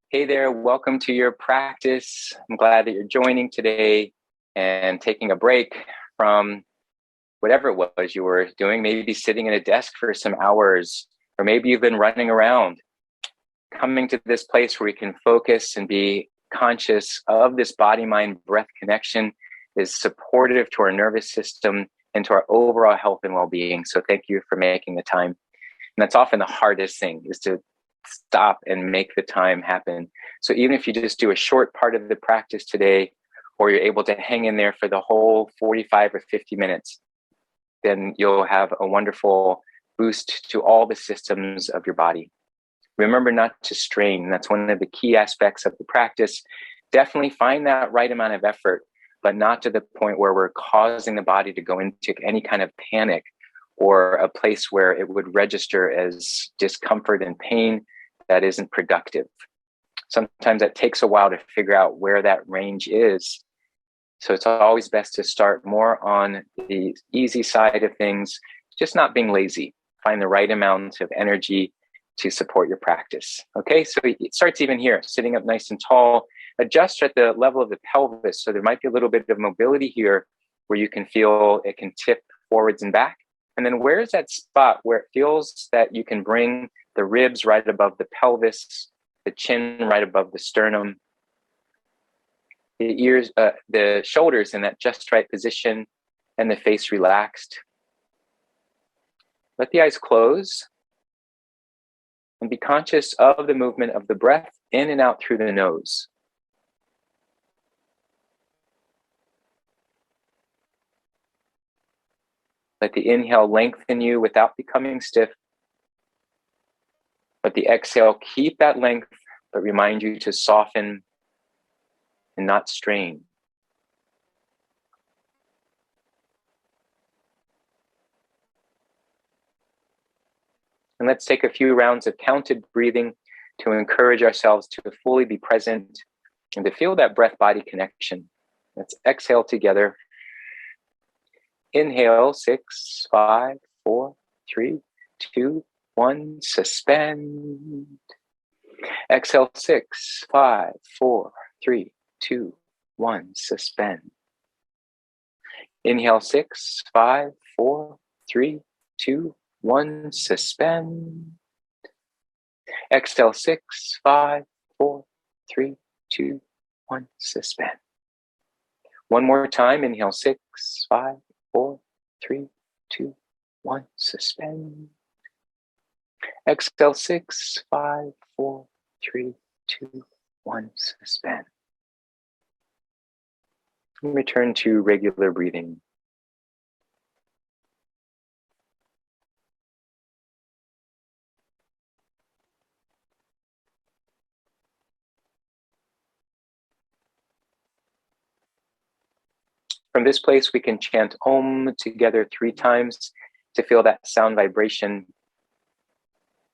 Hey there, welcome to your practice. I'm glad that you're joining today and taking a break from whatever it was you were doing. Maybe sitting at a desk for some hours, or maybe you've been running around. Coming to this place where we can focus and be conscious of this body-mind-breath connection is supportive to our nervous system and to our overall health and well-being. So thank you for making the time. And that's often the hardest thing, is to stop and make the time happen. So even if you just do a short part of the practice today, or you're able to hang in there for the whole 45 or 50 minutes, then you'll have a wonderful boost to all the systems of your body. Remember not to strain. That's one of the key aspects of the practice. Definitely find that right amount of effort, but not to the point where we're causing the body to go into any kind of panic or a place where it would register as discomfort and pain that isn't productive. Sometimes that takes a while to figure out where that range is. So it's always best to start more on the easy side of things, just not being lazy. Find the right amount of energy to support your practice. Okay, so it starts even here, sitting up nice and tall. Adjust at the level of the pelvis. So there might be a little bit of mobility here where you can feel it can tip forwards and back. And then where's that spot where it feels that you can bring the ribs right above the pelvis, the chin right above the sternum, the ears, the shoulders in that just right position, and the face relaxed. Let the eyes close and be conscious of the movement of the breath in and out through the nose. Let the inhale lengthen you without becoming stiff. Let the exhale keep that length, but remind you to soften and not strain. And let's take a few rounds of counted breathing to encourage ourselves to fully be present and to feel that breath-body connection. Let's exhale together. Inhale, 6, 5, 4, 3, 2, 1, suspend. Exhale, 6, 5, 4, 3, 2, 1, suspend. Inhale, 6, 5, 4, 3, 2, 1, suspend. Exhale, 6, 5, 4, 3, 2, 1, suspend. One more time. Inhale, 6, 5, 4, 3, 2, 1, suspend. Exhale, 6, 5, 4, 3, 2, 1, suspend. And return to regular breathing. From this place, we can chant Om together 3 times to feel that sound vibration,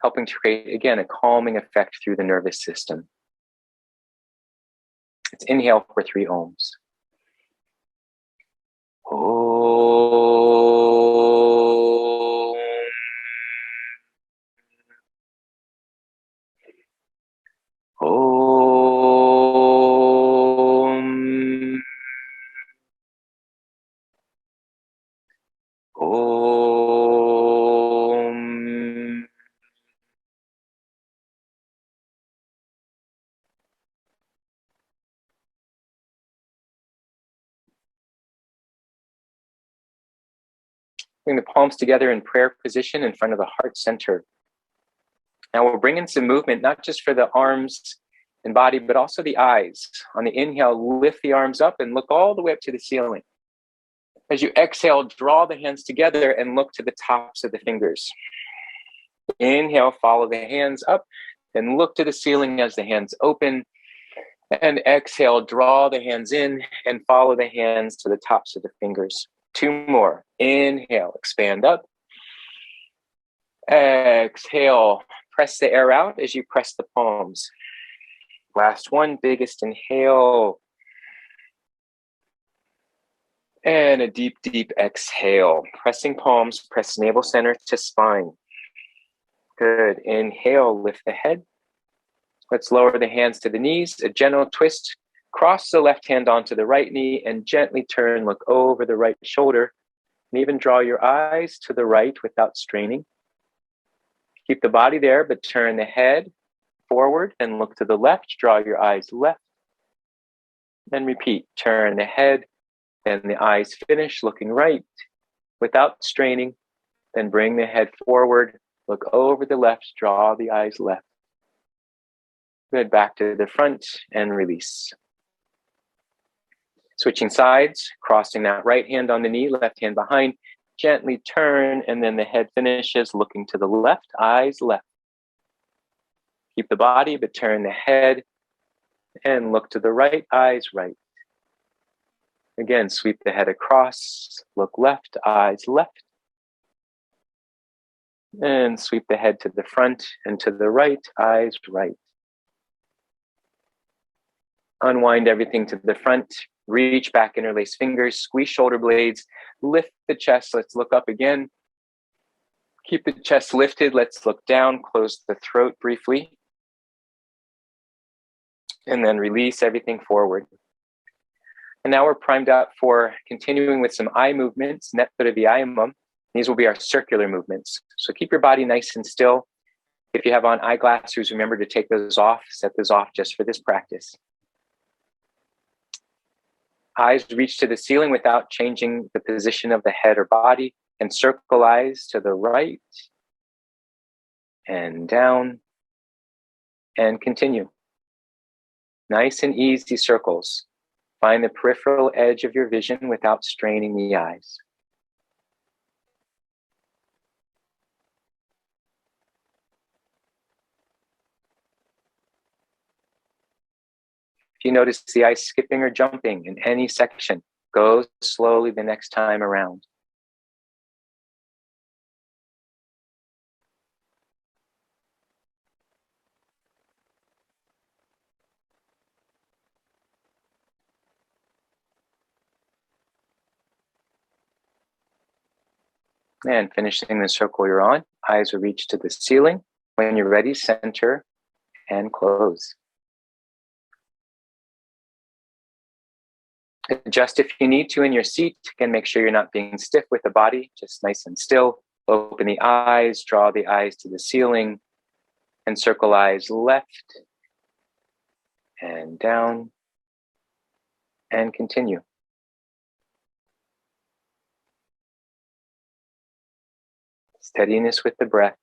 helping to create, again, a calming effect through the nervous system. Let's inhale for 3 Oms. Om. Om. Om. Bring the palms together in prayer position in front of the heart center. Now we'll bring in some movement, not just for the arms and body, but also the eyes. On the inhale, lift the arms up and look all the way up to the ceiling. As you exhale, draw the hands together and look to the tops of the fingers. Inhale, follow the hands up and look to the ceiling as the hands open. And exhale, draw the hands in and follow the hands to the tops of the fingers. 2 more. Inhale, expand up. Exhale, press the air out as you press the palms. Last one, biggest inhale. And a deep, deep exhale. Pressing palms, press navel center to spine. Good. Inhale, lift the head. Let's lower the hands to the knees, a gentle twist. Cross the left hand onto the right knee and gently turn, look over the right shoulder. And even draw your eyes to the right without straining. Keep the body there, but turn the head forward and look to the left. Draw your eyes left. Then repeat, turn the head, then the eyes finish looking right without straining. Then bring the head forward, look over the left, draw the eyes left. Good, back to the front and release. Switching sides, crossing that right hand on the knee, left hand behind, gently turn, and then the head finishes looking to the left, eyes left. Keep the body, but turn the head and look to the right, eyes right. Again, sweep the head across, look left, eyes left. And sweep the head to the front and to the right, eyes right. Unwind everything to the front. Reach back, interlace fingers, squeeze shoulder blades, lift the chest. Let's look up again. Keep the chest lifted. Let's look down, close the throat briefly. And then release everything forward. And now we're primed up for continuing with some eye movements, Netra Vyayamam. These will be our circular movements. So keep your body nice and still. If you have on eyeglasses, remember to take those off, set those off just for this practice. Eyes reach to the ceiling without changing the position of the head or body, and circle eyes to the right and down and continue. Nice and easy circles. Find the peripheral edge of your vision without straining the eyes. If you notice the eyes skipping or jumping in any section, go slowly the next time around. And finishing the circle you're on, eyes will reach to the ceiling. When you're ready, center and close. Adjust if you need to in your seat. Again, make sure you're not being stiff with the body, just nice and still. Open the eyes, draw the eyes to the ceiling, and circle eyes left and down, and continue. Steadiness with the breath.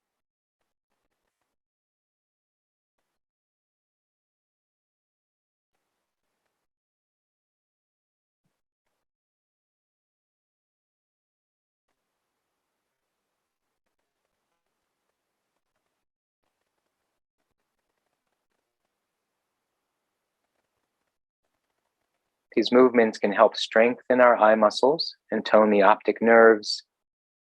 These movements can help strengthen our eye muscles and tone the optic nerves,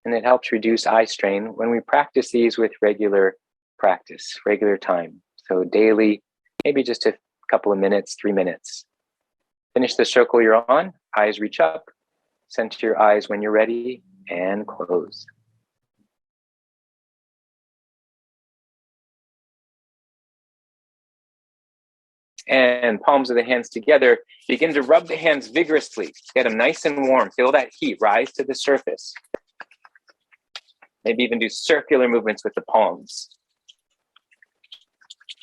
and it helps reduce eye strain when we practice these with regular practice, regular time. So daily, maybe just a couple of minutes, 3 minutes. Finish the circle you're on, eyes reach up, center your eyes when you're ready, and close. And palms of the hands together. Begin to rub the hands vigorously. Get them nice and warm. Feel that heat rise to the surface. Maybe even do circular movements with the palms.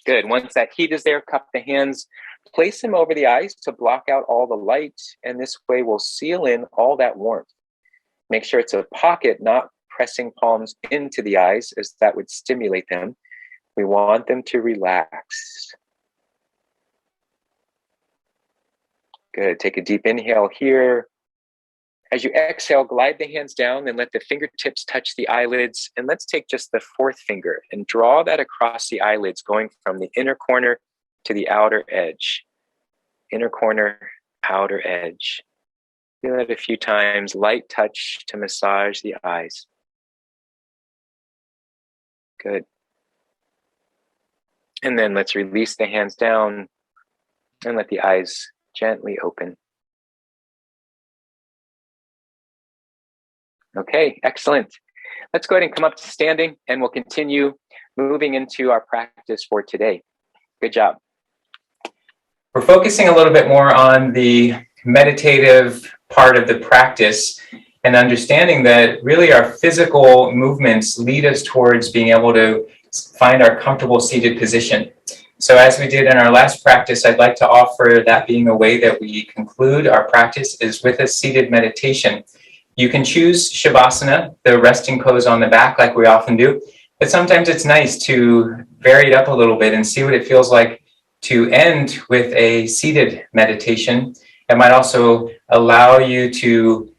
Good. Once that heat is there, cup the hands. Place them over the eyes to block out all the light. And this way we'll seal in all that warmth. Make sure it's a pocket, not pressing palms into the eyes, as that would stimulate them. We want them to relax. Good. Take a deep inhale here. As you exhale, glide the hands down and let the fingertips touch the eyelids. And let's take just the fourth finger and draw that across the eyelids, going from the inner corner to the outer edge. Inner corner, outer edge. Do that a few times. Light touch to massage the eyes. Good. And then let's release the hands down and let the eyes gently open. Okay, excellent. Let's go ahead and come up to standing, and we'll continue moving into our practice for today. Good job. We're focusing a little bit more on the meditative part of the practice and understanding that really our physical movements lead us towards being able to find our comfortable seated position. So as we did in our last practice, I'd like to offer that being a way that we conclude our practice is with a seated meditation. You can choose Shavasana, the resting pose on the back like we often do, but sometimes it's nice to vary it up a little bit and see what it feels like to end with a seated meditation. It might also allow you to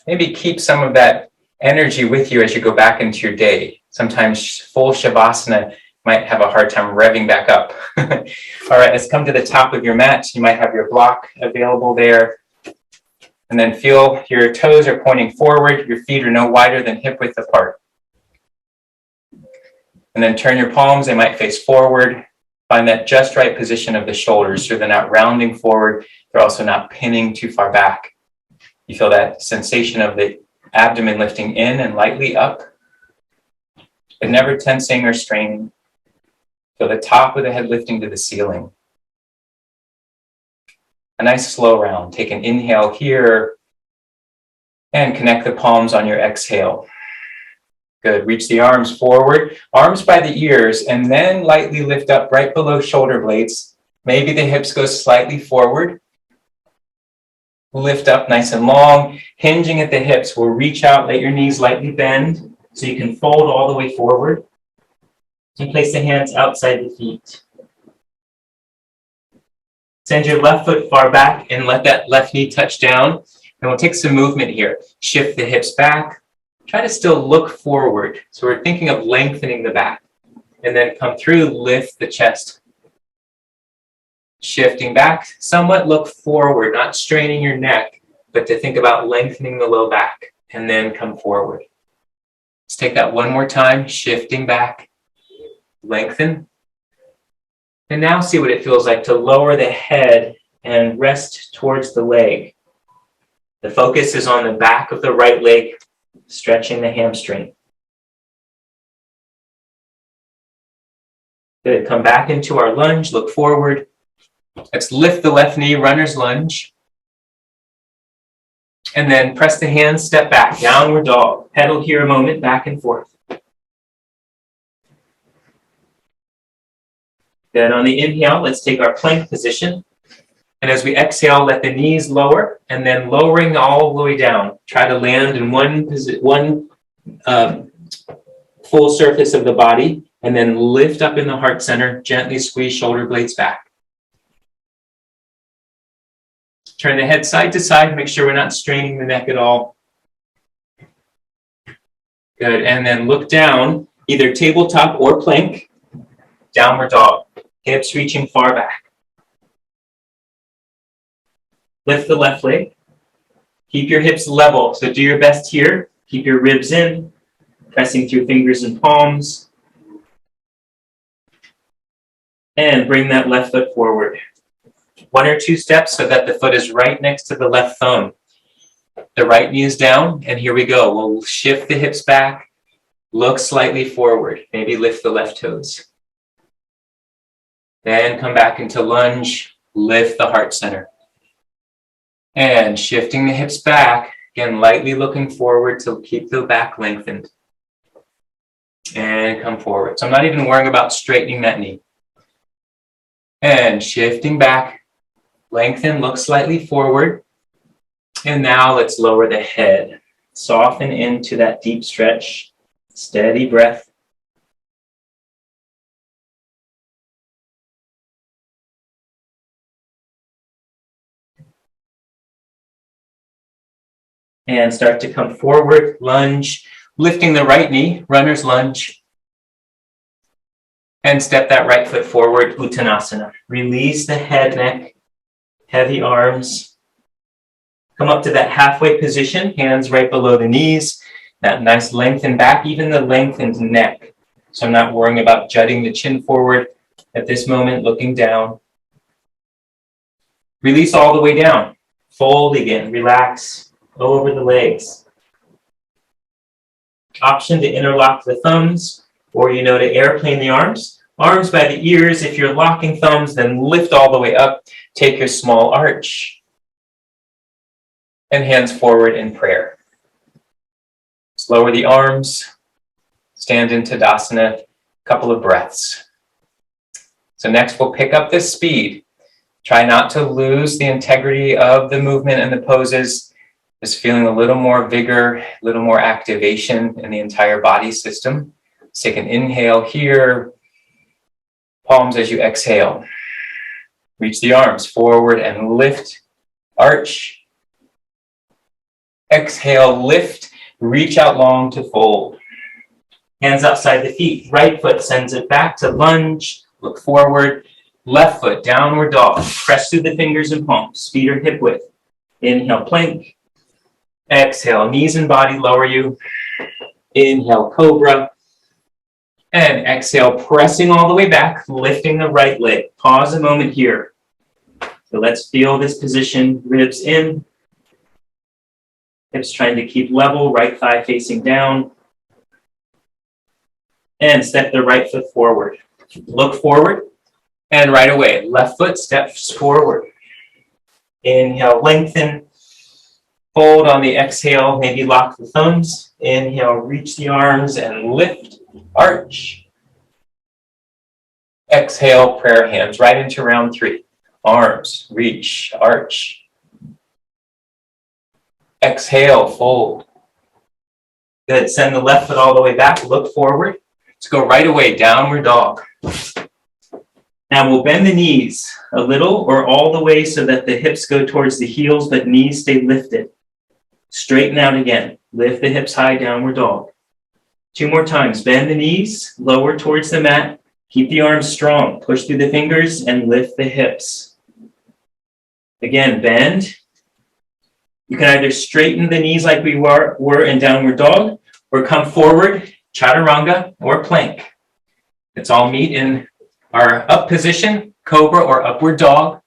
maybe keep some of that energy with you as you go back into your day. Sometimes full Shavasana might have a hard time revving back up. All right, let's come to the top of your mat. You might have your block available there. And then feel your toes are pointing forward. Your feet are no wider than hip width apart. And then turn your palms. They might face forward. Find that just right position of the shoulders so they're not rounding forward. They're also not pinning too far back. You feel that sensation of the abdomen lifting in and lightly up, but never tensing or straining. Feel the top of the head lifting to the ceiling. A nice slow round. Take an inhale here and connect the palms on your exhale. Good. Reach the arms forward, arms by the ears, and then lightly lift up right below shoulder blades. Maybe the hips go slightly forward. Lift up nice and long, hinging at the hips. We'll reach out, let your knees lightly bend so you can fold all the way forward. And place the hands outside the feet. Send your left foot far back and let that left knee touch down. And we'll take some movement here. Shift the hips back. Try to still look forward. So we're thinking of lengthening the back. And then come through, lift the chest. Shifting back, somewhat look forward, not straining your neck, but to think about lengthening the low back. And then come forward. Let's take that one more time. Shifting back. Lengthen. And now see what it feels like to lower the head and rest towards the leg. The focus is on the back of the right leg, stretching the hamstring. Good. Come back into our lunge, look forward. Let's lift the left knee, runner's lunge. And then press the hands, step back, downward dog. Pedal here a moment, back and forth. Then on the inhale, let's take our plank position. And as we exhale, let the knees lower, and then lowering all the way down. Try to land in one full surface of the body, and then lift up in the heart center, gently squeeze shoulder blades back. Turn the head side to side, make sure we're not straining the neck at all. Good, and then look down, either tabletop or plank, downward dog. Hips reaching far back. Lift the left leg. Keep your hips level. So do your best here. Keep your ribs in, pressing through fingers and palms. And bring that left foot forward. 1 or 2 steps so that the foot is right next to the left thumb. The right knee is down, and here we go. We'll shift the hips back, look slightly forward. Maybe lift the left toes. Then come back into lunge, lift the heart center. And shifting the hips back, again, lightly looking forward to keep the back lengthened. And come forward. So I'm not even worrying about straightening that knee. And shifting back, lengthen, look slightly forward. And now let's lower the head. Soften into that deep stretch. Steady breath. And start to come forward, lunge, lifting the right knee, runner's lunge. And step that right foot forward, Uttanasana. Release the head, neck, heavy arms. Come up to that halfway position, hands right below the knees. That nice lengthened back, even the lengthened neck. So I'm not worrying about jutting the chin forward at this moment, looking down. Release all the way down. Fold again, relax. Over the legs. Option to interlock the thumbs, or to airplane the arms. Arms by the ears. If you're locking thumbs, then lift all the way up. Take your small arch. And hands forward in prayer. Just lower the arms. Stand in Tadasana. Couple of breaths. So next we'll pick up this speed. Try not to lose the integrity of the movement and the poses. Just feeling a little more vigor, a little more activation in the entire body system. Let's take an inhale here. Palms as you exhale. Reach the arms forward and lift. Arch. Exhale, lift. Reach out long to fold. Hands outside the feet. Right foot sends it back to lunge. Look forward. Left foot, downward dog. Press through the fingers and palms. Feet are hip width. Inhale, plank. Exhale, knees and body lower you. Inhale, cobra. And exhale, pressing all the way back, lifting the right leg. Pause a moment here. So let's feel this position. Ribs in. Hips trying to keep level. Right thigh facing down. And step the right foot forward. Look forward. And right away, left foot steps forward. Inhale, lengthen. Fold on the exhale, maybe lock the thumbs. Inhale, reach the arms and lift, arch. Exhale, prayer hands right into round 3. Arms, reach, arch. Exhale, fold. Good, send the left foot all the way back, look forward. Let's go right away, downward dog. Now we'll bend the knees a little or all the way so that the hips go towards the heels, but knees stay lifted. Straighten out again. Lift the hips high, downward dog. 2 more times. Bend the knees, lower towards the mat. Keep the arms strong. Push through the fingers and lift the hips. Again, bend. You can either straighten the knees like we were in downward dog, or come forward, chaturanga, or plank. Let's all meet in our up position, cobra or upward dog,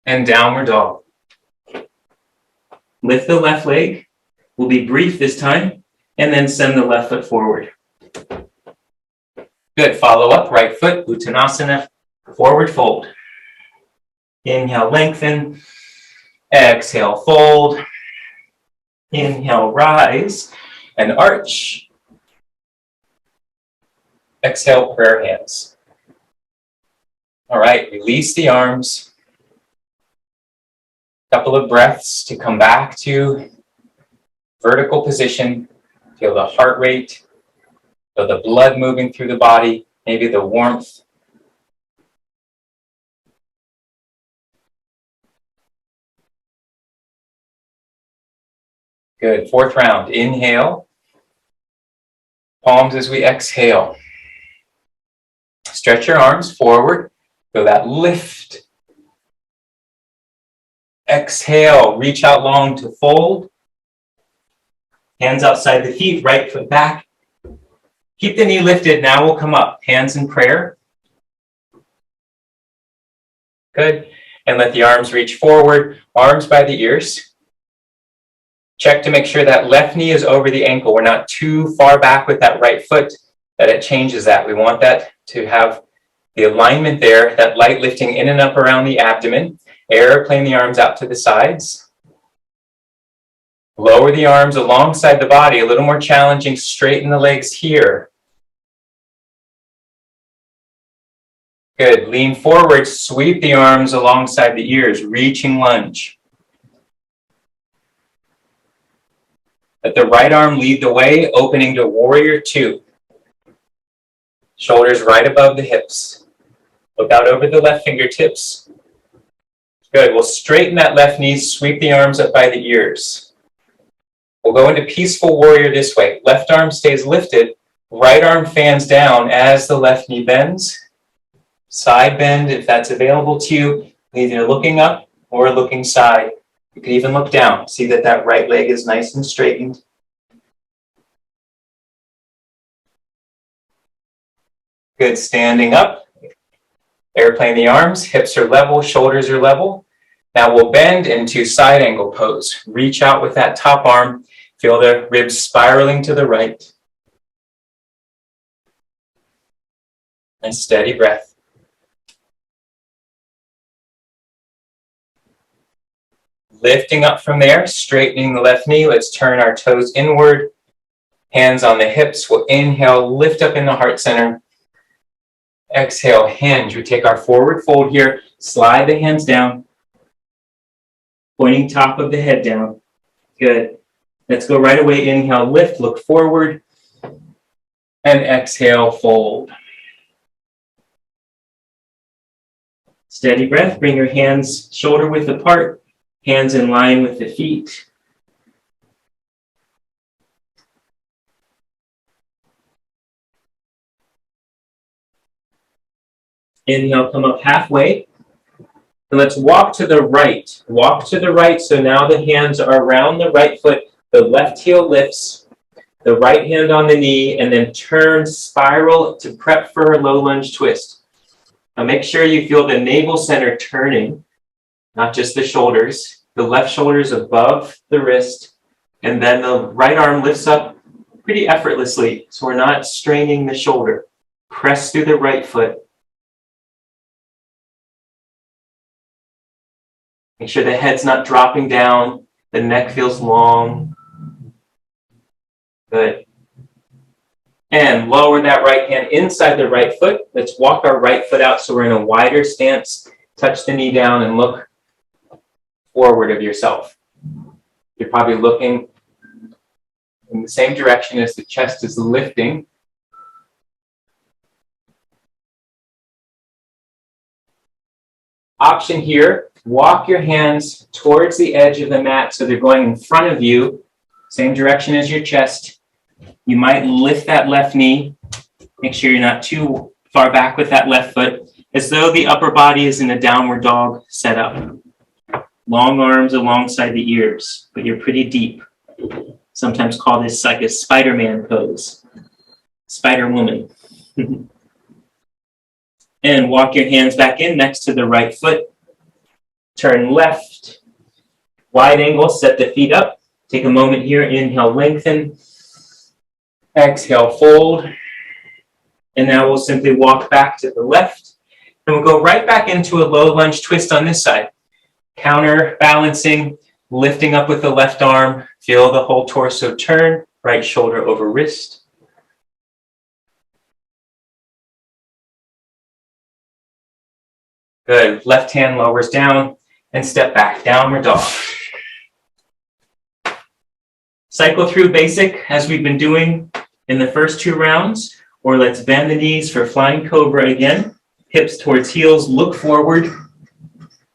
and downward dog. Lift the left leg. We'll be brief this time, and then send the left foot forward. Good. Follow up, right foot, Uttanasana, forward fold. Inhale, lengthen. Exhale, fold. Inhale, rise and arch. Exhale, prayer hands. All right, release the arms. Couple of breaths to come back to vertical position. Feel the heart rate, feel the blood moving through the body, maybe the warmth. Good, 4th round. Inhale. Palms as we exhale. Stretch your arms forward. Feel that lift. Exhale, reach out long to fold. Hands outside the feet, right foot back. Keep the knee lifted. Now we'll come up. Hands in prayer. Good. And let the arms reach forward. Arms by the ears. Check to make sure that left knee is over the ankle. We're not too far back with that right foot that it changes that. We want that to have the alignment there, that light lifting in and up around the abdomen. Airplane the arms out to the sides. Lower the arms alongside the body, a little more challenging. Straighten the legs here. Good. Lean forward, sweep the arms alongside the ears, reaching lunge. Let the right arm lead the way, opening to warrior 2. Shoulders right above the hips. Look out over the left fingertips. Good. We'll straighten that left knee, sweep the arms up by the ears. We'll go into peaceful warrior this way. Left arm stays lifted. Right arm fans down as the left knee bends. Side bend if that's available to you, either looking up or looking side. You can even look down. See that that right leg is nice and straightened. Good. Standing up. Airplane the arms. Hips are level. Shoulders are level. Now we'll bend into side angle pose. Reach out with that top arm. Feel the ribs spiraling to the right. And steady breath. Lifting up from there, straightening the left knee. Let's turn our toes inward. Hands on the hips. We'll inhale, lift up in the heart center. Exhale, hinge. We take our forward fold here. Slide the hands down. Pointing top of the head down. Good. Let's go right away. Inhale, lift, look forward. And exhale, fold. Steady breath. Bring your hands shoulder width apart. Hands in line with the feet. Inhale, come up halfway. And let's walk to the right. Walk to the right. So now the hands are around the right foot. The left heel lifts. The right hand on the knee. And then turn, spiral to prep for a low lunge twist. Now make sure you feel the navel center turning, not just the shoulders. The left shoulder is above the wrist. And then the right arm lifts up pretty effortlessly. So we're not straining the shoulder. Press through the right foot. Make sure the head's not dropping down. The neck feels long. Good. And lower that right hand inside the right foot. Let's walk our right foot out so we're in a wider stance. Touch the knee down and look forward of yourself. You're probably looking in the same direction as the chest is lifting. Option here, walk your hands towards the edge of the mat so they're going in front of you, same direction as your chest. You might lift that left knee. Make sure you're not too far back with that left foot, as though the upper body is in a downward dog setup. Long arms alongside the ears, but you're pretty deep. Sometimes call this like a Spider-Man pose. Spider-Woman. And walk your hands back in next to the right foot. Turn left. Wide angle, set the feet up. Take a moment here, inhale, lengthen. Exhale, fold. And now we'll simply walk back to the left. And we'll go right back into a low lunge twist on this side. Counterbalancing, lifting up with the left arm. Feel the whole torso turn, right shoulder over wrist. Good. Left hand lowers down and step back, downward dog. Cycle through basic as we've been doing in the first two rounds, or let's bend the knees for flying cobra again. Hips towards heels, look forward.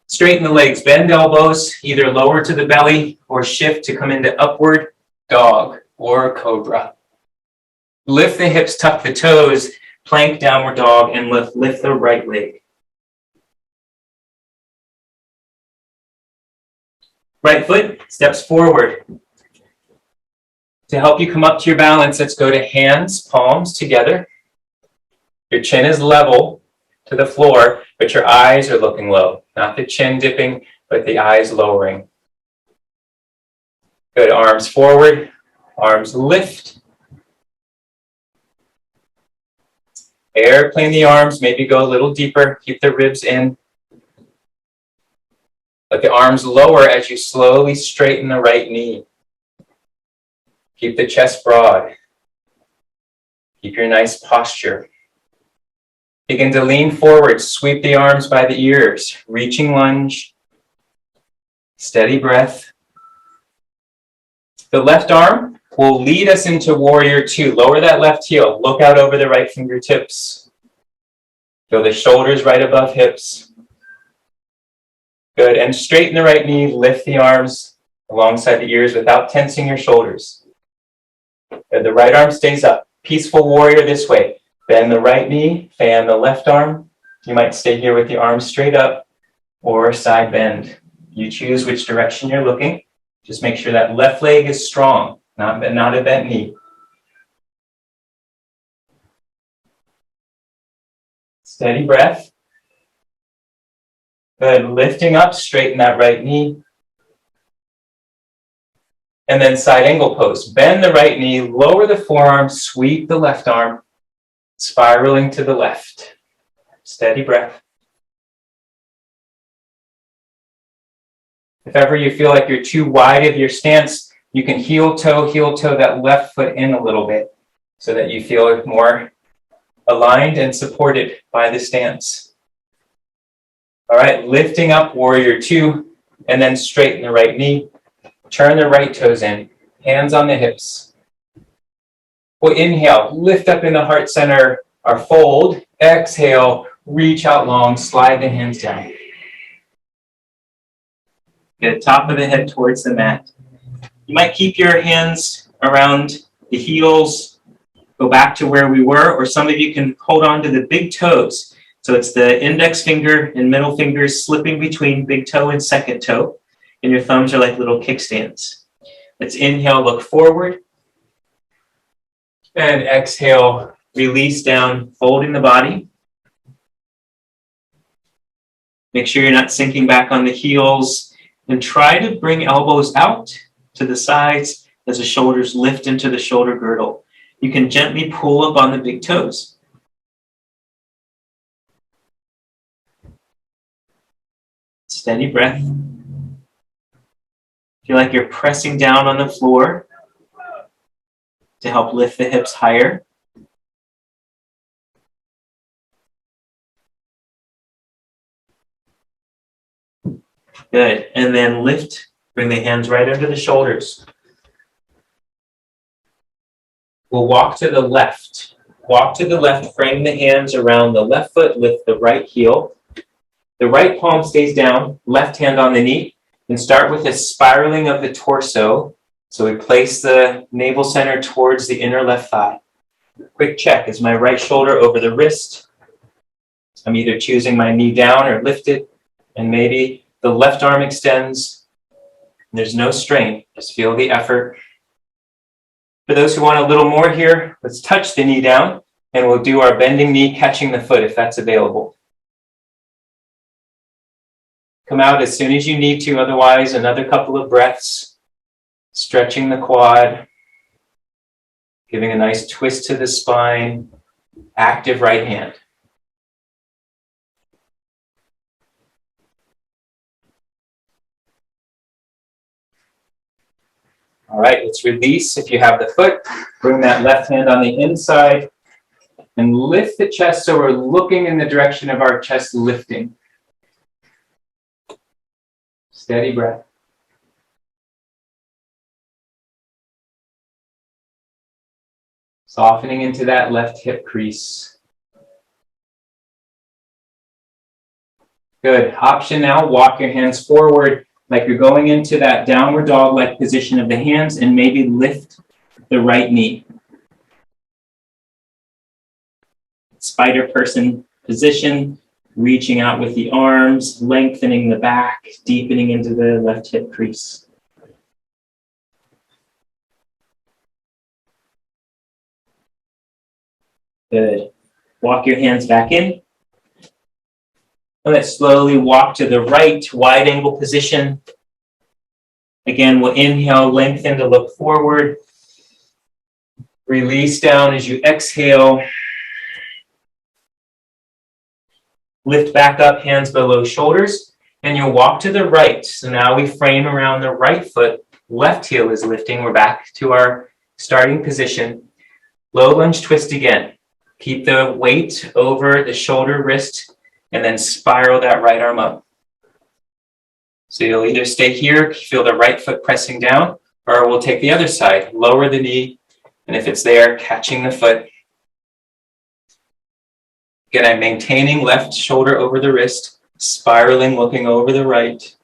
Straighten the legs, bend elbows, either lower to the belly or shift to come into upward dog or cobra. Lift the hips, tuck the toes, plank downward dog, and lift the right leg. Right foot steps forward. To help you come up to your balance, let's go to hands, palms together. Your chin is level to the floor, but your eyes are looking low. Not the chin dipping, but the eyes lowering. Good, arms forward, arms lift. Airplane the arms, maybe go a little deeper, keep the ribs in. Let the arms lower as you slowly straighten the right knee. Keep the chest broad. Keep your nice posture. Begin to lean forward, sweep the arms by the ears, reaching lunge. Steady breath. The left arm will lead us into warrior two. Lower that left heel, look out over the right fingertips. Feel the shoulders right above hips. Good, and straighten the right knee, lift the arms alongside the ears without tensing your shoulders. Good, the right arm stays up. Peaceful warrior this way. Bend the right knee, fan the left arm. You might stay here with the arms straight up or side bend. You choose which direction you're looking. Just make sure that left leg is strong, not a bent knee. Steady breath. Good, lifting up, straighten that right knee. And then side angle pose. Bend the right knee, lower the forearm, sweep the left arm, spiraling to the left. Steady breath. If ever you feel like you're too wide of your stance, you can heel toe that left foot in a little bit so that you feel more aligned and supported by the stance. All right, lifting up, warrior two, and then straighten the right knee. Turn the right toes in, hands on the hips. We'll inhale, lift up in the heart center, our fold. Exhale, reach out long, slide the hands down. Get the top of the head towards the mat. You might keep your hands around the heels, go back to where we were, or some of you can hold on to the big toes. So it's the index finger and middle fingers slipping between big toe and second toe, and your thumbs are like little kickstands. Let's inhale, look forward, and exhale, release down, folding the body. Make sure you're not sinking back on the heels, and try to bring elbows out to the sides as the shoulders lift into the shoulder girdle. You can gently pull up on the big toes. Steady breath. Feel like you're pressing down on the floor to help lift the hips higher. Good. And then lift, bring the hands right under the shoulders. We'll walk to the left. Walk to the left, frame the hands around the left foot, lift the right heel. The right palm stays down, left hand on the knee, and start with a spiraling of the torso. So we place the navel center towards the inner left thigh. Quick check, is my right shoulder over the wrist? I'm either choosing my knee down or lifted, and maybe the left arm extends. There's no strain, just feel the effort. For those who want a little more here, let's touch the knee down, and we'll do our bending knee catching the foot if that's available. Come out as soon as you need to, otherwise another couple of breaths, stretching the quad, giving a nice twist to the spine, active right hand. All right, let's release. If you have the foot, bring that left hand on the inside and lift the chest so we're looking in the direction of our chest lifting. Steady breath. Softening into that left hip crease. Good. Option now, walk your hands forward like you're going into that downward dog-like position of the hands, and maybe lift the right knee. Spider person position, reaching out with the arms, lengthening the back, deepening into the left hip crease. Good. Walk your hands back in. And let's slowly walk to the right, wide angle position. Again, we'll inhale, lengthen to look forward. Release down as you exhale. Lift back up, hands below shoulders, and you'll walk to the right. So now we frame around the right foot. Left heel is lifting. We're back to our starting position. Low lunge twist again. Keep the weight over the shoulder, wrist, and then spiral that right arm up. So you'll either stay here, feel the right foot pressing down, or we'll take the other side. Lower the knee, and if it's there, catching the foot. Again, I'm maintaining left shoulder over the wrist, spiraling, looking over the right.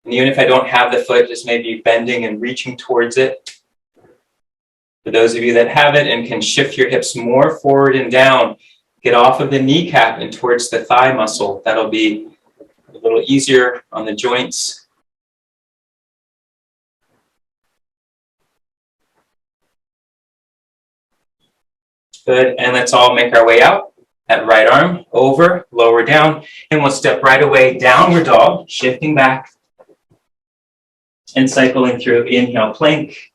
And even if I don't have the foot, just maybe bending and reaching towards it. For those of you that have it and can shift your hips more forward and down, get off of the kneecap and towards the thigh muscle. That'll be a little easier on the joints. Good, and let's all make our way out. That right arm over, lower down, and we'll step right away, downward dog, shifting back and cycling through. Inhale, plank.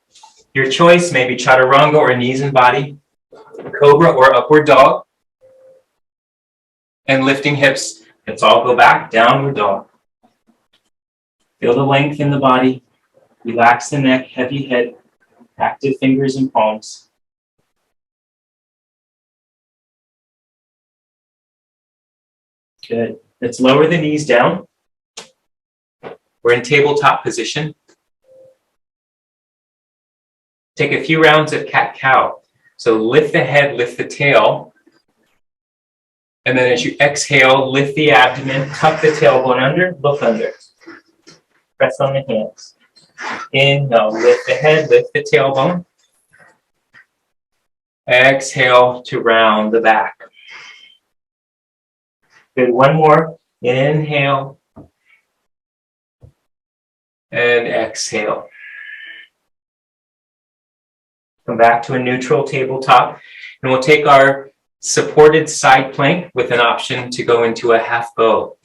Your choice, maybe chaturanga or knees and body, cobra or upward dog. and lifting hips. Let's all go back, downward dog. Feel the length in the body. Relax the neck, heavy head, active fingers and palms. Good. Let's lower the knees down. We're in tabletop position. Take a few rounds of cat-cow. So lift the head, lift the tail. And then as you exhale, lift the abdomen, tuck the tailbone under, look under. Press on the hands. Inhale, lift the head, lift the tailbone. Exhale to round the back. Good, one more. Inhale. And exhale. Come back to a neutral tabletop. And we'll take our supported side plank with an option to go into a half bow.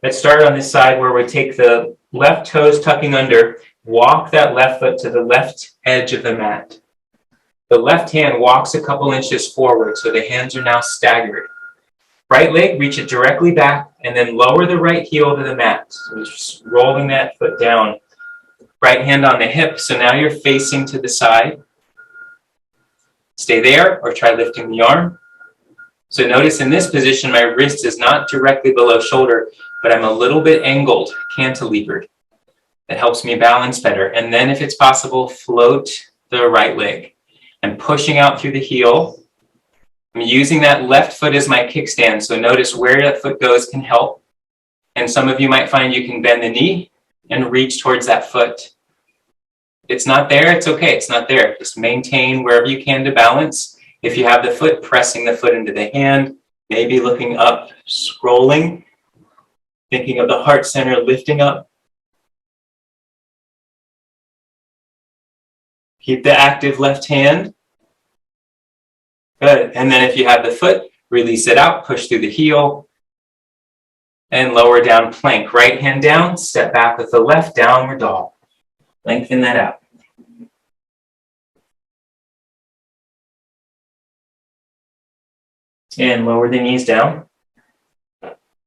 Let's start on this side where we take the left toes tucking under, walk that left foot to the left edge of the mat. The left hand walks a couple inches forward, so the hands are now staggered. Right leg, reach it directly back, and then lower the right heel to the mat. So just rolling that foot down. Right hand on the hip, so now you're facing to the side. Stay there, or try lifting the arm. So notice in this position, my wrist is not directly below shoulder, but I'm a little bit angled, cantilevered. That helps me balance better. And then if it's possible, float the right leg. I'm pushing out through the heel. I'm using that left foot as my kickstand. So notice where that foot goes can help. And some of you might find you can bend the knee and reach towards that foot. It's not there, it's okay, it's not there. Just maintain wherever you can to balance. If you have the foot, pressing the foot into the hand, maybe looking up, scrolling, thinking of the heart center, lifting up. Keep the active left hand. Good, and then if you have the foot, release it out, push through the heel, and lower down plank. Right hand down, step back with the left, downward dog. Lengthen that out. And lower the knees down.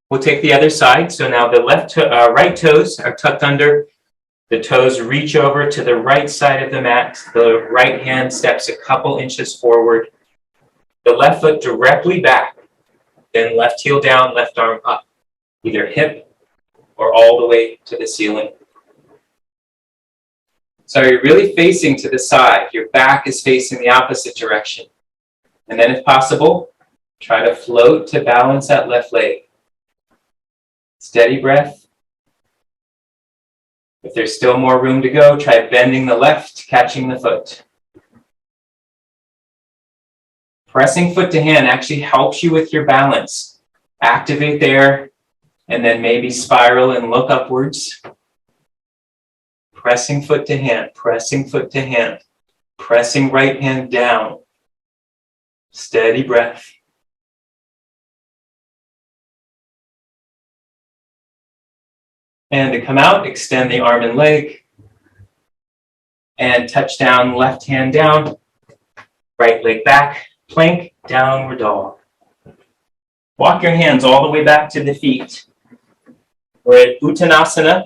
We'll take the other side. So now the right toes are tucked under. The toes reach over to the right side of the mat. The right hand steps a couple inches forward. The left foot directly back. Then left heel down, left arm up. Either hip or all the way to the ceiling. So you're really facing to the side. Your back is facing the opposite direction. And then if possible, try to float to balance that left leg. Steady breath. If there's still more room to go, try bending the left, catching the foot. Pressing foot to hand actually helps you with your balance. Activate there, and then maybe spiral and look upwards. Pressing foot to hand, pressing foot to hand, pressing right hand down. Steady breath. And to come out, extend the arm and leg. And touch down, left hand down, right leg back, plank, downward dog. Walk your hands all the way back to the feet. We're at Uttanasana.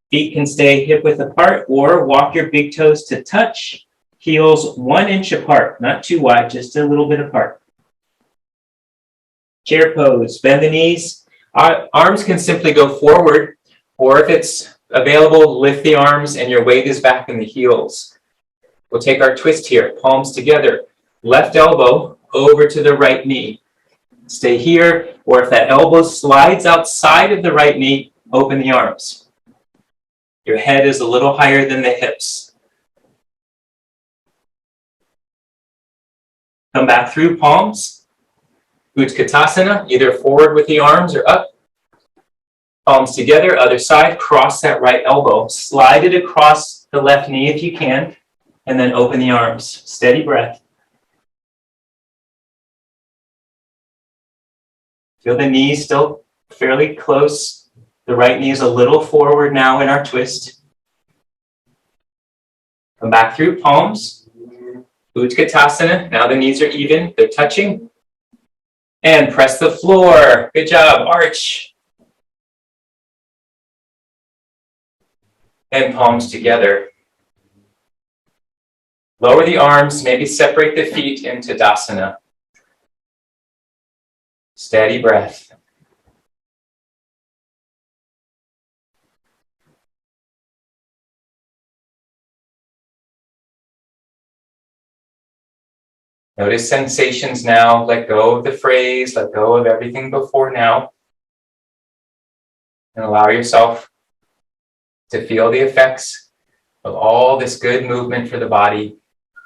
Feet can stay hip width apart, or walk your big toes to touch, heels 1 inch apart, not too wide, just a little bit apart. Chair pose, bend the knees. Arms can simply go forward, or if it's available, lift the arms and your weight is back in the heels. We'll take our twist here, palms together, left elbow over to the right knee. Stay here, or if that elbow slides outside of the right knee, open the arms. Your head is a little higher than the hips. Come back through palms. Utkatasana, either forward with the arms or up. Palms together, other side, cross that right elbow. Slide it across the left knee if you can, and then open the arms. Steady breath. Feel the knees still fairly close. The right knee is a little forward now in our twist. Come back through palms. Utkatasana. Now the knees are even. They're touching. And press the floor. Good job. Arch. And palms together. Lower the arms, maybe separate the feet into Tadasana. Steady breath. Notice sensations now. Let go of the phrase, let go of everything before now. And allow yourself to feel the effects of all this good movement for the body.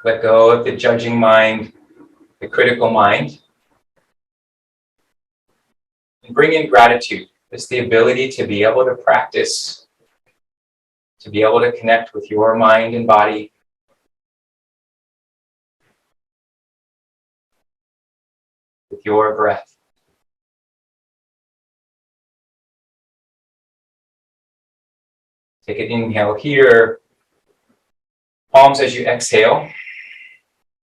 Let go of the judging mind, the critical mind. And bring in gratitude. It's the ability to be able to practice, to be able to connect with your mind and body. With your breath. Take an inhale here. Palms as you exhale.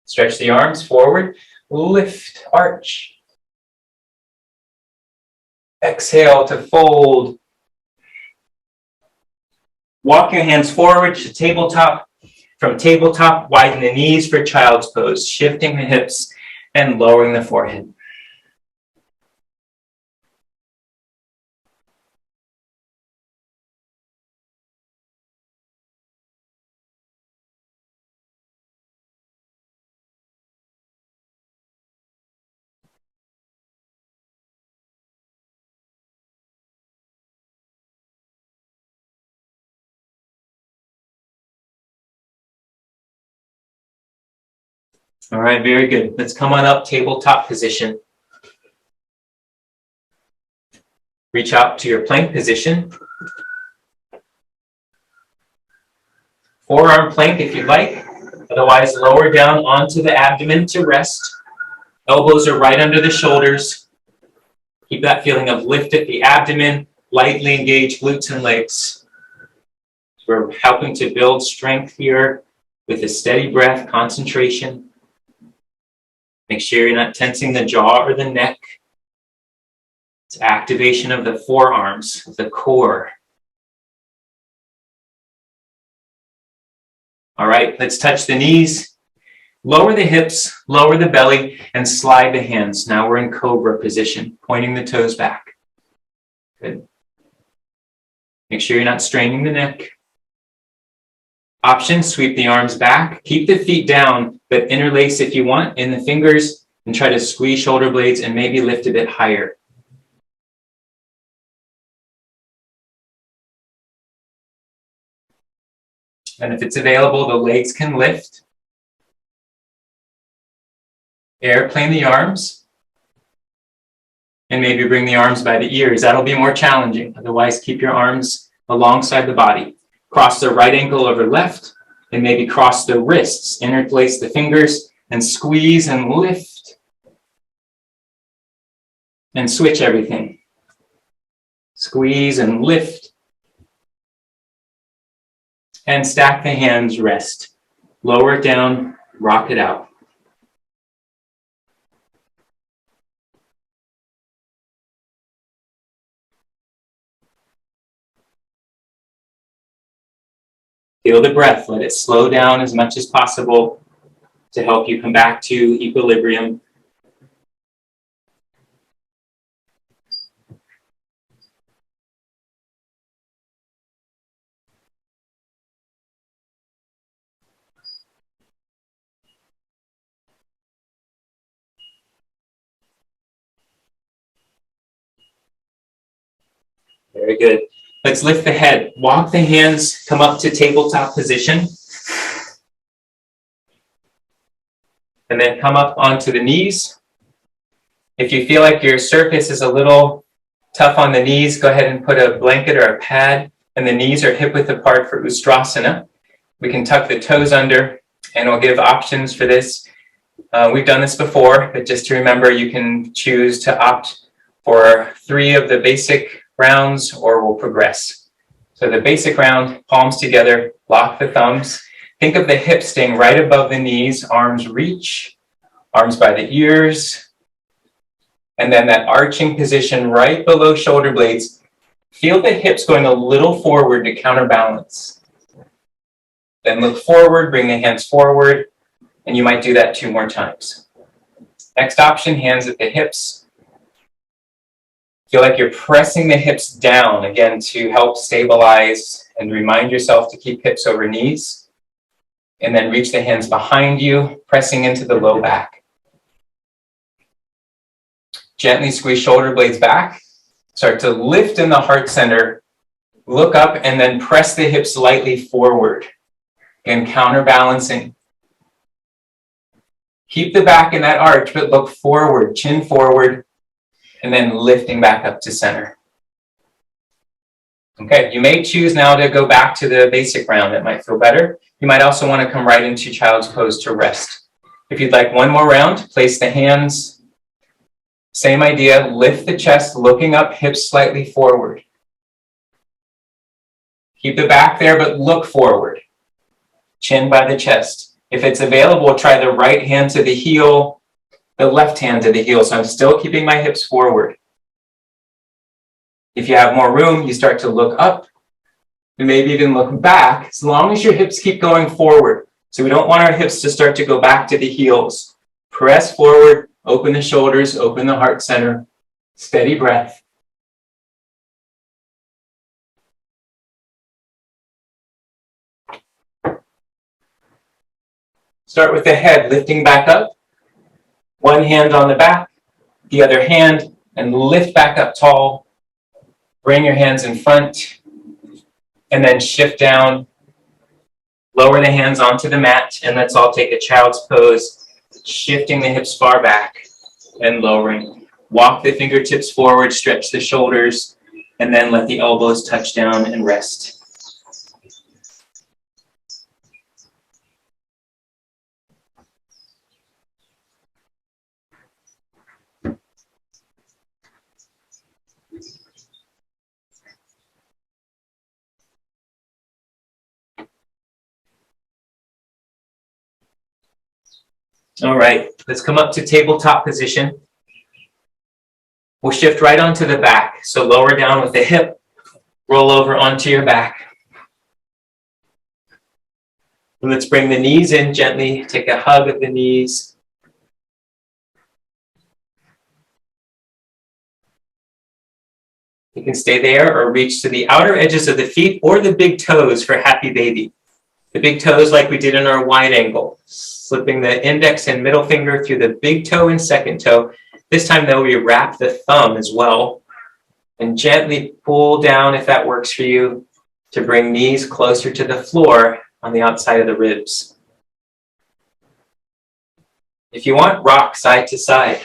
Stretch the arms forward. Lift, arch. Exhale to fold. Walk your hands forward to tabletop. From tabletop, widen the knees for child's pose, shifting the hips and lowering the forehead. All right, very good. Let's come on up, tabletop position. Reach out to your plank position. Forearm plank if you'd like. Otherwise, lower down onto the abdomen to rest. Elbows are right under the shoulders. Keep that feeling of lift at the abdomen. Lightly engage glutes and legs. We're helping to build strength here with a steady breath, concentration. Make sure you're not tensing the jaw or the neck. It's activation of the forearms, the core. All right, let's touch the knees. Lower the hips, lower the belly, and slide the hands. Now we're in Cobra position, pointing the toes back. Good. Make sure you're not straining the neck. Option, sweep the arms back. Keep the feet down, but interlace if you want in the fingers and try to squeeze shoulder blades and maybe lift a bit higher. And if it's available, the legs can lift. Airplane the arms. And maybe bring the arms by the ears. That'll be more challenging. Otherwise, keep your arms alongside the body. Cross the right ankle over left, and maybe cross the wrists. Interlace the fingers and squeeze and lift. And switch everything. Squeeze and lift. And stack the hands, rest. Lower it down, rock it out. Feel the breath. Let it slow down as much as possible to help you come back to equilibrium. Very good. Let's lift the head. Walk the hands, come up to tabletop position. And then come up onto the knees. If you feel like your surface is a little tough on the knees, go ahead and put a blanket or a pad, and the knees are hip width apart for Ustrasana. We can tuck the toes under, and we'll give options for this. We've done this before, but just to remember, you can choose to opt for 3 of the basic rounds, or we'll progress. So the basic round, palms together, lock the thumbs. Think of the hips staying right above the knees, arms reach, arms by the ears. And then that arching position right below shoulder blades. Feel the hips going a little forward to counterbalance. Then look forward, bring the hands forward, and you might do that 2 more times. Next option, hands at the hips. Feel like you're pressing the hips down, again, to help stabilize and remind yourself to keep hips over knees. And then reach the hands behind you, pressing into the low back. Gently squeeze shoulder blades back. Start to lift in the heart center. Look up and then press the hips lightly forward. Again, counterbalancing. Keep the back in that arch, but look forward, chin forward, and then lifting back up to center. Okay, you may choose now to go back to the basic round. That might feel better. You might also want to come right into child's pose to rest. If you'd like one more round, place the hands. Same idea, lift the chest, looking up, hips slightly forward. Keep the back there, but look forward. Chin by the chest. If it's available, try the right hand to the heel, the left hand to the heel. So I'm still keeping my hips forward. If you have more room, you start to look up and maybe even look back, as long as your hips keep going forward. So we don't want our hips to start to go back to the heels. Press forward, open the shoulders, open the heart center. Steady breath. Start with the head lifting back up. One hand on the back, the other hand, and lift back up tall. Bring your hands in front, and then shift down. Lower the hands onto the mat, and let's all take a child's pose, shifting the hips far back and lowering. Walk the fingertips forward, stretch the shoulders, and then let the elbows touch down and rest. All right, let's come up to tabletop position. We'll shift right onto the back. So lower down with the hip, roll over onto your back. And let's bring the knees in gently, take a hug of the knees. You can stay there or reach to the outer edges of the feet or the big toes for happy baby. The big toes like we did in our wide angle. Slipping the index and middle finger through the big toe and second toe. This time though, we wrap the thumb as well. And gently pull down if that works for you to bring knees closer to the floor on the outside of the ribs. If you want, rock side to side.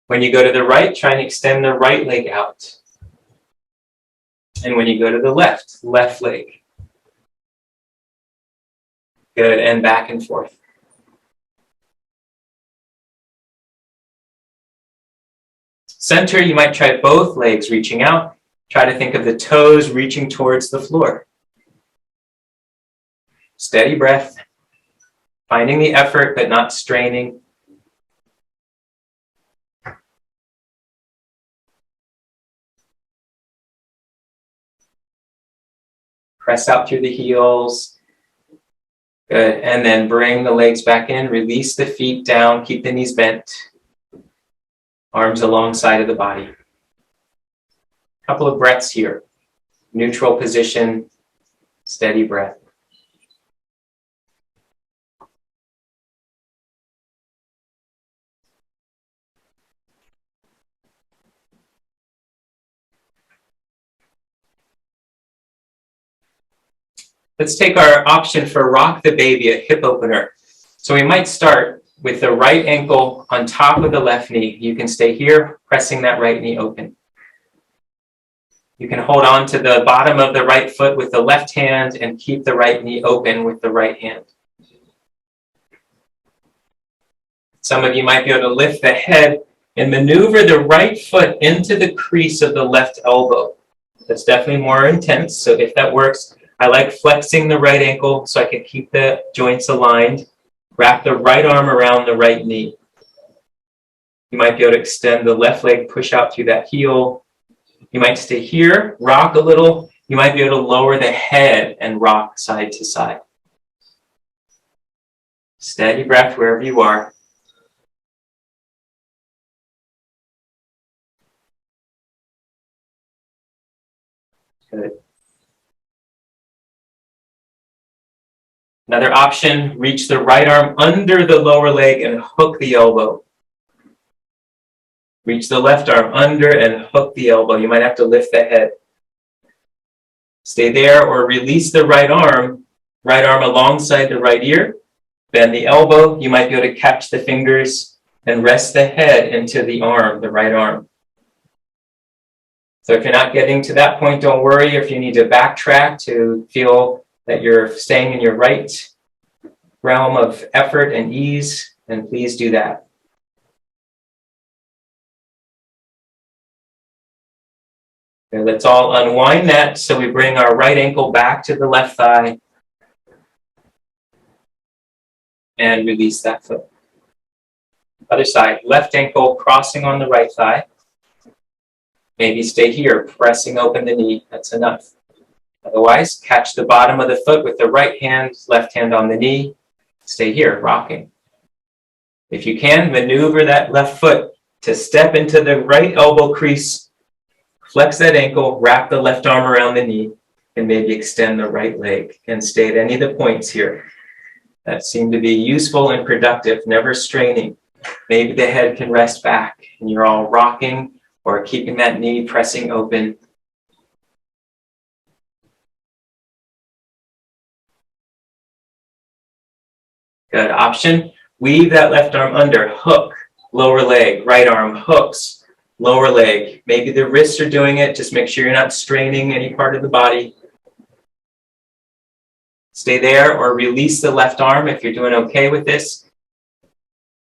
When you go to the right, try and extend the right leg out. And when you go to the left, left leg. Good, and back and forth. Center, you might try both legs reaching out. Try to think of the toes reaching towards the floor. Steady breath. Finding the effort, but not straining. Press out through the heels. Good, and then bring the legs back in, release the feet down, keep the knees bent, arms alongside of the body. Couple of breaths here. Neutral position, steady breath. Let's take our option for rock the baby, a hip opener. So we might start with the right ankle on top of the left knee. You can stay here, pressing that right knee open. You can hold on to the bottom of the right foot with the left hand and keep the right knee open with the right hand. Some of you might be able to lift the head and maneuver the right foot into the crease of the left elbow. That's definitely more intense, so if that works, I like flexing the right ankle so I can keep the joints aligned. Wrap the right arm around the right knee. You might be able to extend the left leg, push out through that heel. You might stay here, rock a little. You might be able to lower the head and rock side to side. Steady breath wherever you are. Good. Another option, reach the right arm under the lower leg and hook the elbow. Reach the left arm under and hook the elbow. You might have to lift the head. Stay there or release the right arm alongside the right ear. Bend the elbow. You might be able to catch the fingers and rest the head into the arm, the right arm. So if you're not getting to that point, don't worry. If you need to backtrack to feel that you're staying in your right realm of effort and ease, then please do that. Okay, let's all unwind that. So we bring our right ankle back to the left thigh and release that foot. Other side, left ankle crossing on the right thigh. Maybe stay here, pressing open the knee. That's enough. Otherwise, catch the bottom of the foot with the right hand, left hand on the knee. Stay here, rocking. If you can, maneuver that left foot to step into the right elbow crease. Flex that ankle, wrap the left arm around the knee, and maybe extend the right leg. And stay at any of the points here that seem to be useful and productive, never straining. Maybe the head can rest back and you're all rocking or keeping that knee pressing open. Good option. Weave that left arm under, hook, lower leg, right arm hooks, lower leg. Maybe the wrists are doing it. Just make sure you're not straining any part of the body. Stay there or release the left arm if you're doing okay with this.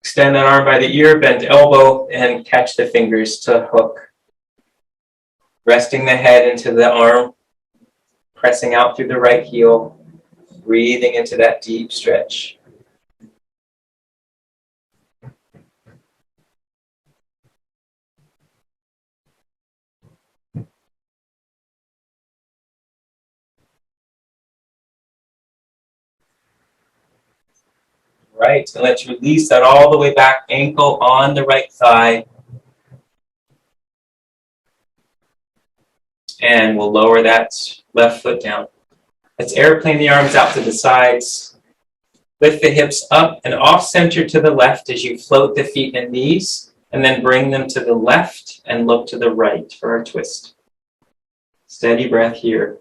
Extend that arm by the ear, bend elbow, and catch the fingers to hook. Resting the head into the arm, pressing out through the right heel, breathing into that deep stretch. Right, and let's release that all the way back, ankle on the right thigh. And we'll lower that left foot down. Let's airplane the arms out to the sides. Lift the hips up and off center to the left as you float the feet and knees, and then bring them to the left and look to the right for our twist. Steady breath here.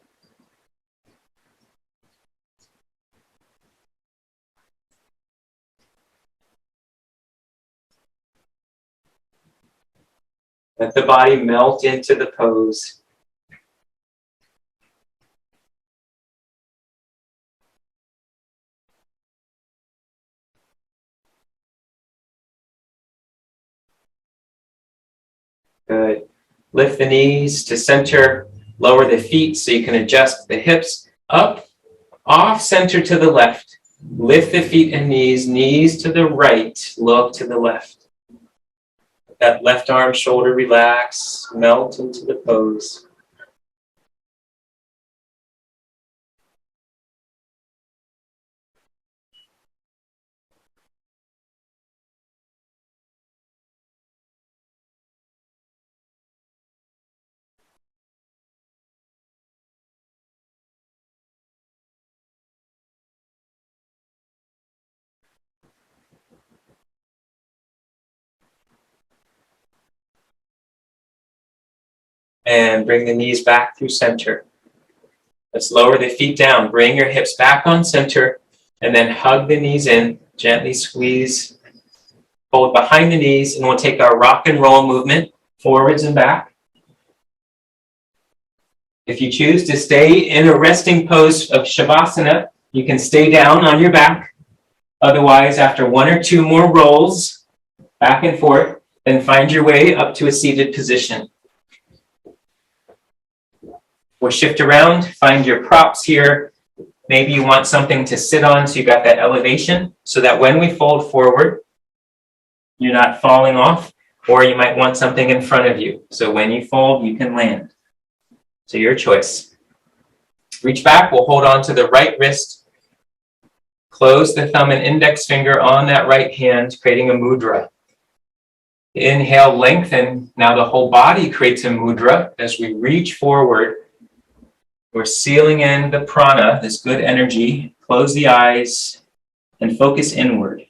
Let the body melt into the pose. Good. Lift the knees to center, lower the feet so you can adjust the hips up, off center to the left. Lift the feet and knees to the right, look to the left. That left arm, shoulder relax, melt into the pose. And bring the knees back through center. Let's lower the feet down. Bring your hips back on center and then hug the knees in. Gently squeeze. Hold behind the knees, and we'll take our rock and roll movement forwards and back. If you choose to stay in a resting pose of Savasana, you can stay down on your back. Otherwise, after one or two more rolls back and forth, then find your way up to a seated position. We'll shift around, find your props here. Maybe you want something to sit on so you got that elevation so that when we fold forward, you're not falling off. or you might want something in front of you. So when you fold, you can land. So your choice. Reach back, we'll hold on to the right wrist. Close the thumb and index finger on that right hand, creating a mudra. Inhale, lengthen. Now the whole body creates a mudra as we reach forward. We're sealing in the prana, this good energy. Close the eyes and focus inward.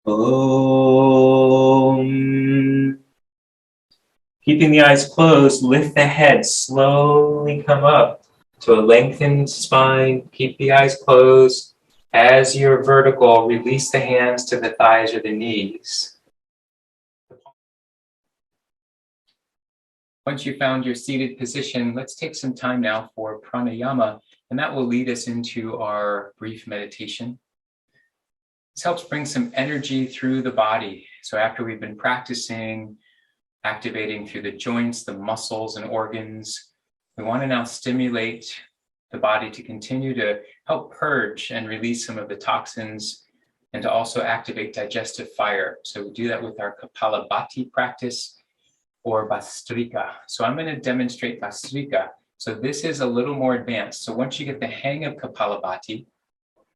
Om. Keeping the eyes closed, lift the head, slowly come up to a lengthened spine. Keep the eyes closed. As you're vertical, release the hands to the thighs or the knees. Once you found your seated position, let's take some time now for pranayama, and that will lead us into our brief meditation. This helps bring some energy through the body. So after we've been practicing, activating through the joints, the muscles and organs, we want to now stimulate the body to continue to help purge and release some of the toxins and to also activate digestive fire. So we do that with our Kapalabhati practice or Bhastrika. So I'm going to demonstrate Bhastrika. So this is a little more advanced. So once you get the hang of Kapalabhati,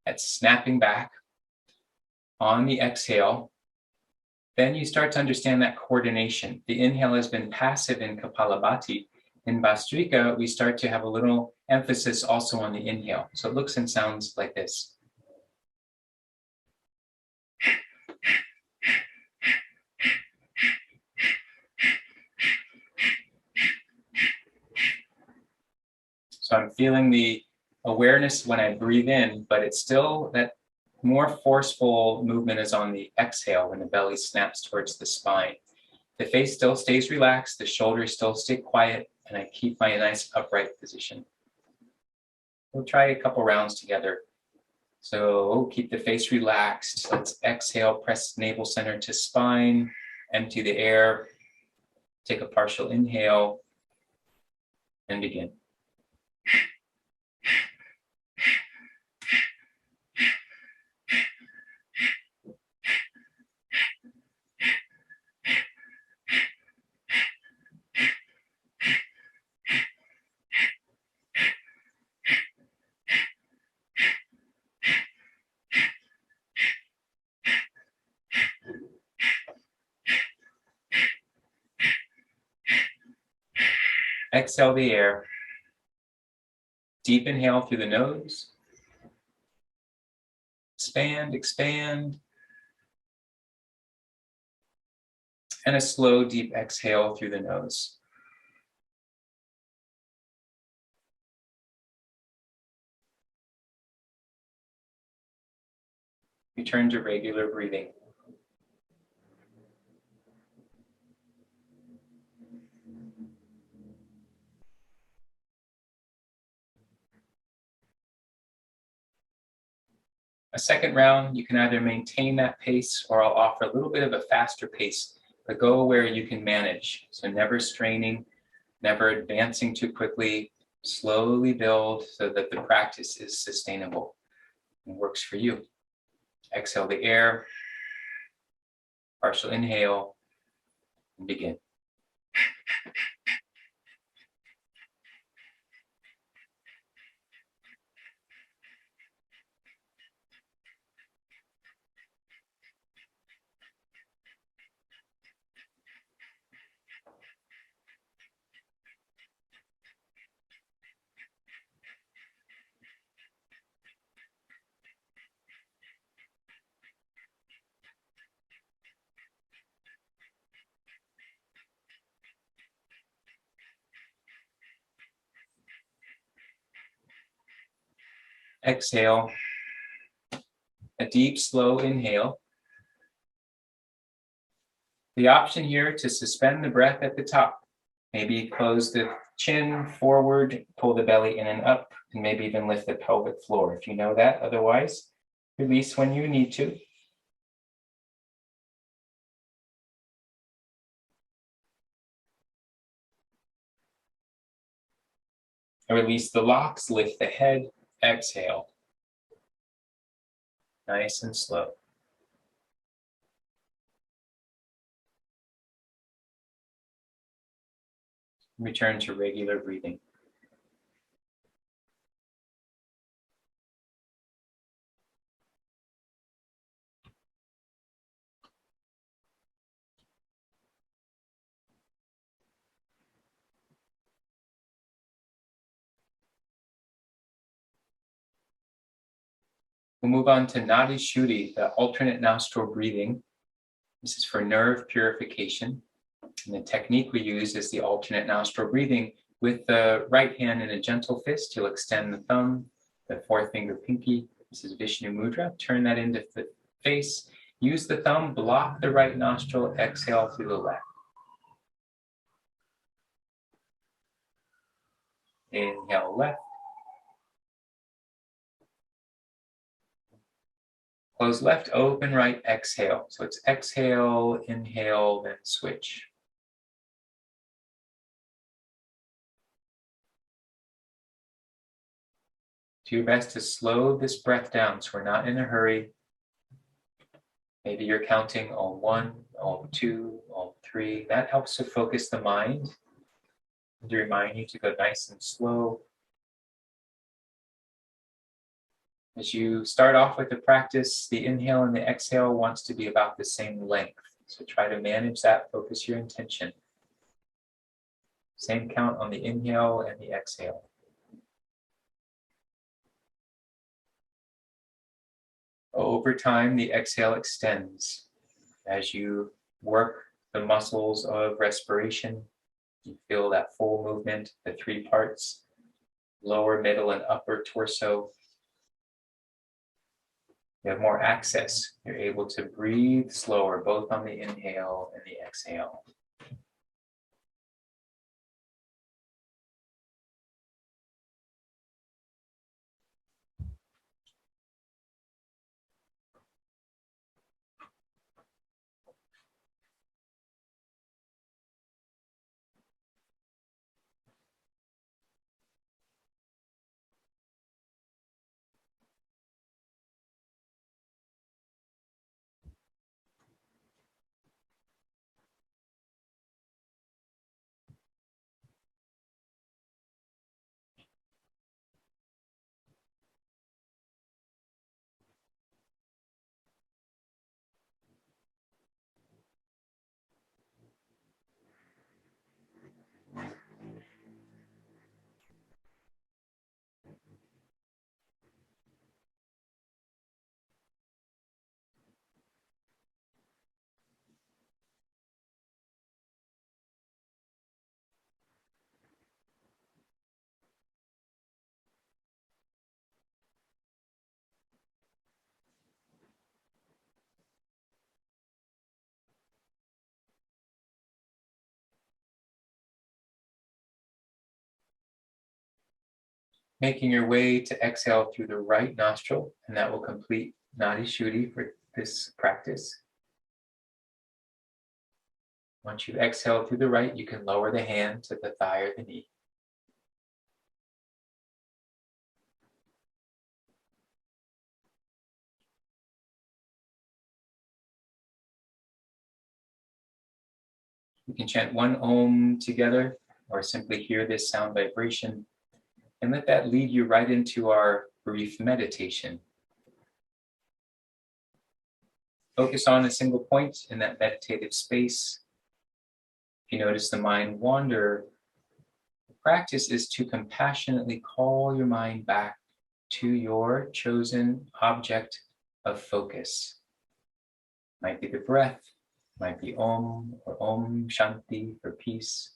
that's snapping back on the exhale, then you start to understand that coordination. The inhale has been passive in Kapalabhati. In Bhastrika, we start to have a little emphasis also on the inhale. So it looks and sounds like this. So I'm feeling the awareness when I breathe in, but it's still that more forceful movement is on the exhale when the belly snaps towards the spine. The face still stays relaxed, the shoulders still stay quiet, and I keep my nice upright position. We'll try a couple rounds together. So keep the face relaxed. Let's exhale, press navel center to spine, empty the air, take a partial inhale, and begin. Exhale the air. Deep inhale through the nose. Expand, expand. And a slow, deep exhale through the nose. Return to regular breathing. A second round, you can either maintain that pace or I'll offer a little bit of a faster pace, but go where you can manage. So never straining, never advancing too quickly, slowly build so that the practice is sustainable and works for you. Exhale the air, partial inhale, and begin. Exhale, a deep, slow inhale. The option here to suspend the breath at the top. Maybe close the chin forward, pull the belly in and up, and maybe even lift the pelvic floor if you know that. Otherwise, release when you need to. Release the locks, lift the head, exhale. Nice and slow. Return to regular breathing. We'll move on to Nadi Shutti, the alternate nostril breathing. This is for nerve purification. And the technique we use is the alternate nostril breathing. With the right hand in a gentle fist, you'll extend the thumb, the fourth finger pinky. This is Vishnu Mudra. Turn that into the face. Use the thumb, block the right nostril, exhale through the left. Inhale left. Close left, open right, exhale. So it's exhale, inhale, then switch. Do your best to slow this breath down so we're not in a hurry. Maybe you're counting on 1, on 2, on 3. That helps to focus the mind and to remind you to go nice and slow. As you start off with the practice, the inhale and the exhale wants to be about the same length. So try to manage that, focus your intention. Same count on the inhale and the exhale. Over time, the exhale extends. As you work the muscles of respiration, you feel that full movement, the 3 parts, lower, middle, and upper torso. You have more access. You're able to breathe slower, both on the inhale and the exhale. Making your way to exhale through the right nostril, and that will complete Nadi Shutti for this practice. Once you exhale through the right, you can lower the hand to the thigh or the knee. You can chant 1 Om together, or simply hear this sound vibration, and let that lead you right into our brief meditation. Focus on a single point in that meditative space. If you notice the mind wander, the practice is to compassionately call your mind back to your chosen object of focus. Might be the breath, might be Om or Om Shanti for peace.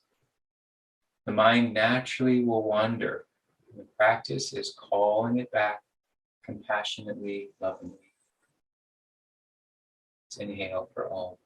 The mind naturally will wander. The practice is calling it back compassionately, lovingly. Let's inhale for Om.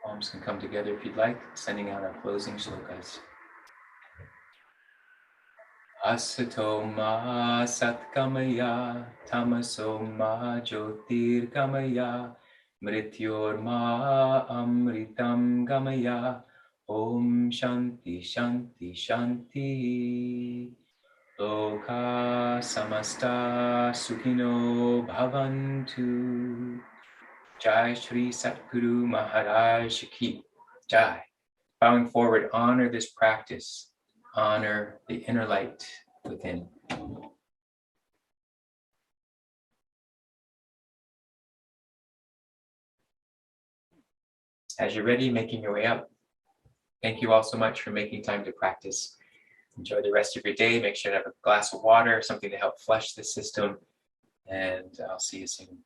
Palms can come together if you'd like, sending out our closing shlokas. Asato ma satkamaya, tamaso ma jyotir kamaya, mrityor ma amritam gamaya, om shanti shanti shanti. Loka samasta sukhino bhavantu. Jai Shri Satguru Maharaj Ki Jai. Bowing forward, honor this practice. Honor the inner light within. As you're ready, making your way up, thank you all so much for making time to practice. Enjoy the rest of your day. Make sure to have a glass of water, something to help flush the system, and I'll see you soon.